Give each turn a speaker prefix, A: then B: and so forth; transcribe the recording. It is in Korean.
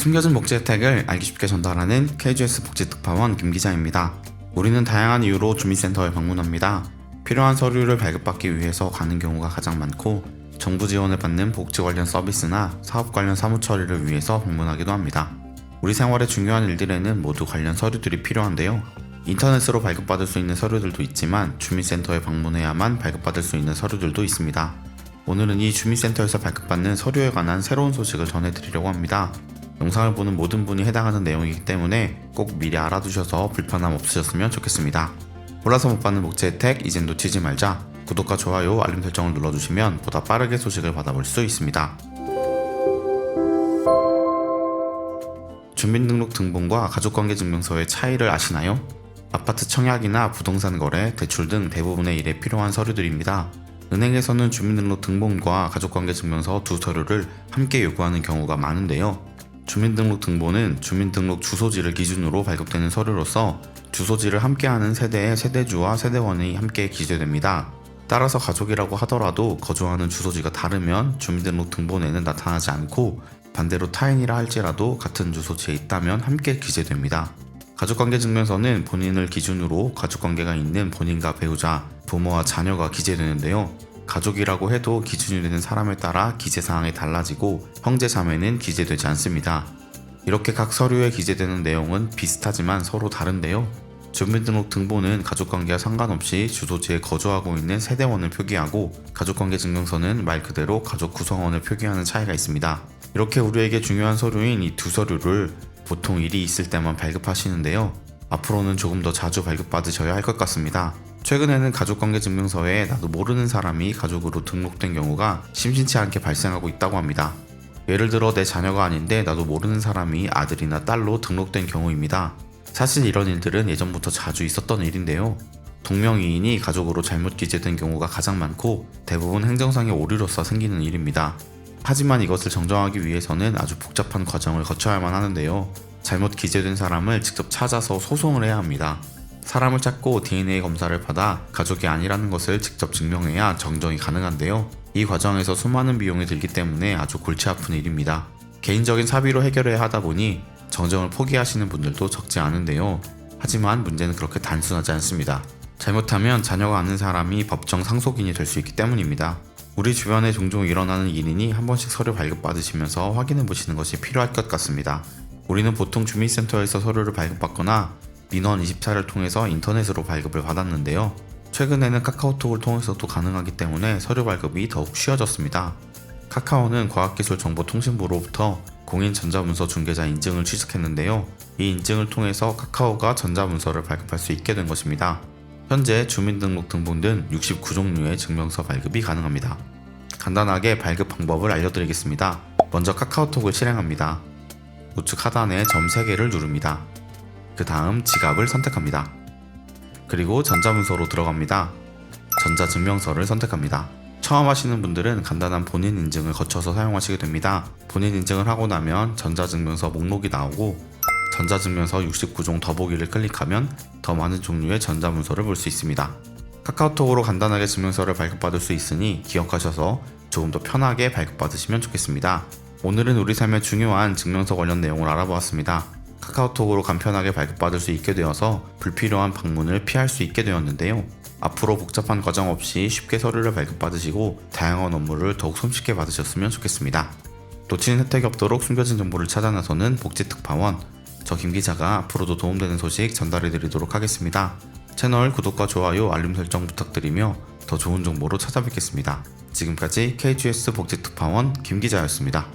A: 숨겨진 복지 혜택을 알기 쉽게 전달하는 KGS 복지특파원 김기자입니다. 우리는 다양한 이유로 주민센터에 방문합니다. 필요한 서류를 발급받기 위해서 가는 경우가 가장 많고, 정부 지원을 받는 복지 관련 서비스나 사업 관련 사무 처리를 위해서 방문하기도 합니다. 우리 생활에 중요한 일들에는 모두 관련 서류들이 필요한데요. 인터넷으로 발급받을 수 있는 서류들도 있지만 주민센터에 방문해야만 발급받을 수 있는 서류들도 있습니다. 오늘은 이 주민센터에서 발급받는 서류에 관한 새로운 소식을 전해드리려고 합니다. 영상을 보는 모든 분이 해당하는 내용이기 때문에 꼭 미리 알아두셔서 불편함 없으셨으면 좋겠습니다. 몰라서 못 받는 복지 혜택 이젠 놓치지 말자. 구독과 좋아요, 알림 설정을 눌러주시면 보다 빠르게 소식을 받아볼 수 있습니다. 주민등록 등본과 가족관계증명서의 차이를 아시나요? 아파트 청약이나 부동산 거래, 대출 등 대부분의 일에 필요한 서류들입니다. 은행에서는 주민등록 등본과 가족관계증명서 두 서류를 함께 요구하는 경우가 많은데요. 주민등록 등본은 주민등록 주소지를 기준으로 발급되는 서류로서 주소지를 함께하는 세대의 세대주와 세대원이 함께 기재됩니다. 따라서 가족이라고 하더라도 거주하는 주소지가 다르면 주민등록 등본에는 나타나지 않고, 반대로 타인이라 할지라도 같은 주소지에 있다면 함께 기재됩니다. 가족관계증명서는 본인을 기준으로 가족관계가 있는 본인과 배우자, 부모와 자녀가 기재되는데요. 가족이라고 해도 기준이 되는 사람에 따라 기재사항이 달라지고 형제 자매는 기재되지 않습니다. 이렇게 각 서류에 기재되는 내용은 비슷하지만 서로 다른데요. 주민등록 등본은 가족관계와 상관없이 주소지에 거주하고 있는 세대원을 표기하고, 가족관계증명서는 말 그대로 가족 구성원을 표기하는 차이가 있습니다. 이렇게 우리에게 중요한 서류인 이 두 서류를 보통 일이 있을 때만 발급하시는데요. 앞으로는 조금 더 자주 발급받으셔야 할 것 같습니다. 최근에는 가족관계증명서에 나도 모르는 사람이 가족으로 등록된 경우가 심심치 않게 발생하고 있다고 합니다. 예를 들어 내 자녀가 아닌데 나도 모르는 사람이 아들이나 딸로 등록된 경우입니다. 사실 이런 일들은 예전부터 자주 있었던 일인데요. 동명이인이 가족으로 잘못 기재된 경우가 가장 많고, 대부분 행정상의 오류로서 생기는 일입니다. 하지만 이것을 정정하기 위해서는 아주 복잡한 과정을 거쳐야만 하는데요. 잘못 기재된 사람을 직접 찾아서 소송을 해야 합니다. 사람을 찾고 DNA 검사를 받아 가족이 아니라는 것을 직접 증명해야 정정이 가능한데요. 이 과정에서 수많은 비용이 들기 때문에 아주 골치 아픈 일입니다. 개인적인 사비로 해결해야 하다 보니 정정을 포기하시는 분들도 적지 않은데요. 하지만 문제는 그렇게 단순하지 않습니다. 잘못하면 자녀가 아는 사람이 법정 상속인이 될 수 있기 때문입니다. 우리 주변에 종종 일어나는 일이니 한 번씩 서류 발급받으시면서 확인해 보시는 것이 필요할 것 같습니다. 우리는 보통 주민센터에서 서류를 발급받거나 민원24를 통해서 인터넷으로 발급을 받았는데요. 최근에는 카카오톡을 통해서도 가능하기 때문에 서류 발급이 더욱 쉬워졌습니다. 카카오는 과학기술정보통신부로부터 공인 전자문서 중개자 인증을 취득했는데요. 이 인증을 통해서 카카오가 전자문서를 발급할 수 있게 된 것입니다. 현재 주민등록 등본 등 69종류의 증명서 발급이 가능합니다. 간단하게 발급 방법을 알려드리겠습니다. 먼저 카카오톡을 실행합니다. 우측 하단에 점 3개를 누릅니다. 그 다음 지갑을 선택합니다. 그리고 전자문서로 들어갑니다. 전자증명서를 선택합니다. 처음 하시는 분들은 간단한 본인 인증을 거쳐서 사용하시게 됩니다. 본인 인증을 하고 나면 전자증명서 목록이 나오고, 전자증명서 69종 더보기를 클릭하면 더 많은 종류의 전자문서를 볼 수 있습니다. 카카오톡으로 간단하게 증명서를 발급받을 수 있으니 기억하셔서 조금 더 편하게 발급받으시면 좋겠습니다. 오늘은 우리 삶에 중요한 증명서 관련 내용을 알아보았습니다. 카카오톡으로 간편하게 발급받을 수 있게 되어서 불필요한 방문을 피할 수 있게 되었는데요. 앞으로 복잡한 과정 없이 쉽게 서류를 발급받으시고 다양한 업무를 더욱 손쉽게 받으셨으면 좋겠습니다. 놓치는 혜택이 없도록 숨겨진 정보를 찾아 나서는 복지특파원, 저 김기자가 앞으로도 도움되는 소식 전달해드리도록 하겠습니다. 채널 구독과 좋아요, 알림 설정 부탁드리며 더 좋은 정보로 찾아뵙겠습니다. 지금까지 KGS 복지특파원 김기자였습니다.